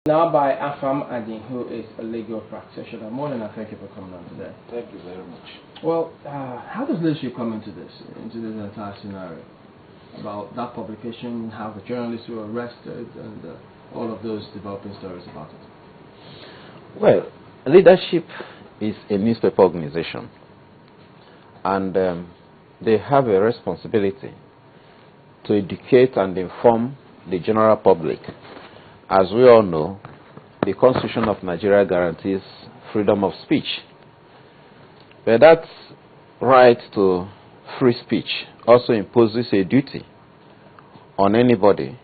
Now by Afam Adin, who is a legal practitioner. More than thank you for coming on today. Thank you very much. Well, how does leadership come into this entire scenario? About that publication, how the journalists were arrested, and all of those developing stories about it. Well, leadership is a newspaper organization, and they have a responsibility to educate and inform the general public. As we all know, the Constitution of Nigeria guarantees freedom of speech. But that right to free speech also imposes a duty on anybody,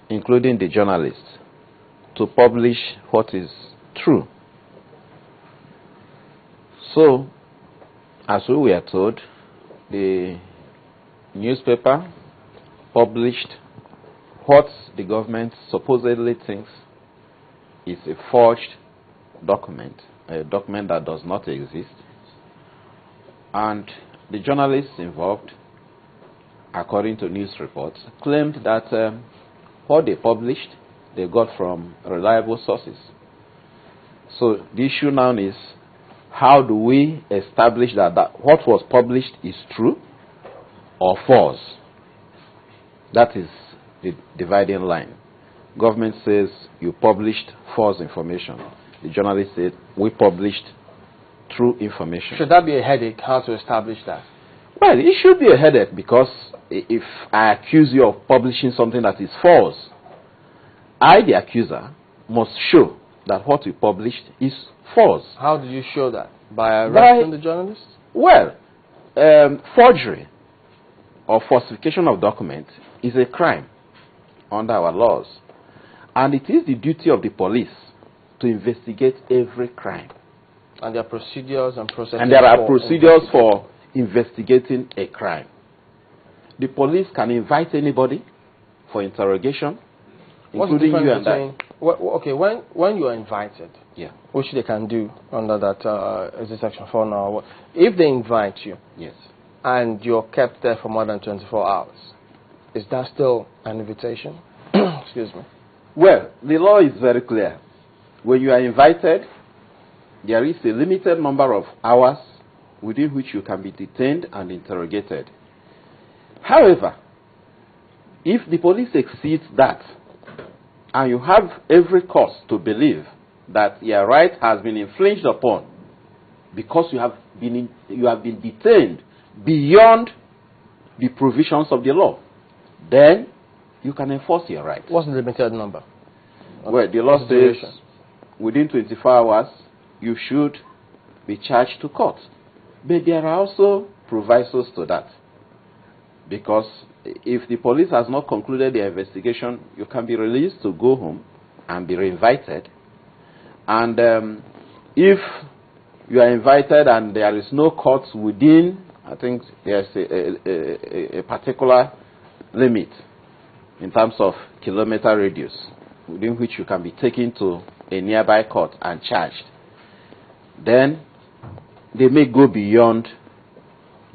including the journalist, to publish what is true. So, as we were told, the newspaper published what the government supposedly thinks is a forged document, a document that does not exist. And the journalists involved, according to news reports, claimed that what they published, they got from reliable sources. So the issue now is, how do we establish that what was published is true or false? That is the dividing line. Government says you published false information. The journalist said we published true information. Should that be a headache, how to establish that? Well, it should be a headache, because if I accuse you of publishing something that is false, I, the accuser, must show that what you published is false. How do you show that? By arresting the journalist? Well, forgery or falsification of document is a crime under our laws. And it is the duty of the police to investigate every crime. And there are procedures and processes. And there are procedures for investigating a crime. The police can invite anybody for interrogation, including you and I. Okay, when you are invited, yeah, which they can do under that is it section 4 now? If they invite you, yes, and you're kept there for more than 24 hours, is that still an invitation? Excuse me. Well, the law is very clear. When you are invited, there is a limited number of hours within which you can be detained and interrogated. However, if the police exceeds that, and you have every cause to believe that your right has been infringed upon because you have been detained beyond the provisions of the law, then you can enforce your right. What's the limited number? Well, the law says within 24 hours you should be charged to court. But there are also provisos to that. Because if the police has not concluded their investigation, you can be released to go home and be reinvited. And if you are invited and there is no court within, I think there's a particular limit in terms of kilometer radius within which you can be taken to a nearby court and charged, then they may go beyond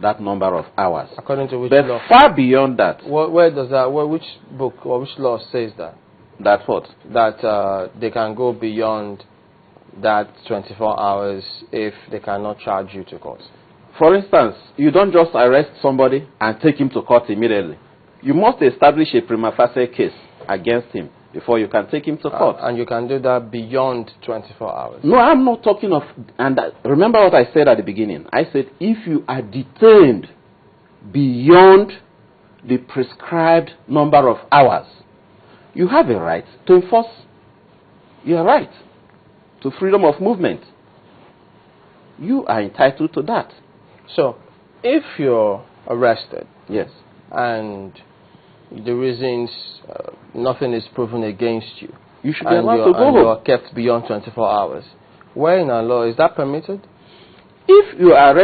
that number of hours. According to which but law? Far beyond that. Where does that? Which book or which law says that? That what? That they can go beyond that 24 hours if they cannot charge you to court. For instance, you don't just arrest somebody and take him to court immediately. You must establish a prima facie case against him before you can take him to court. And you can do that beyond 24 hours. No, I'm not talking of... And remember what I said at the beginning. I said if you are detained beyond the prescribed number of hours, you have a right to enforce your right to freedom of movement. You are entitled to that. So, if you're arrested, yes, and the reasons nothing is proven against you, you should be allowed to go home. You are kept beyond 24 hours. Where in our law is that permitted? If you are arrested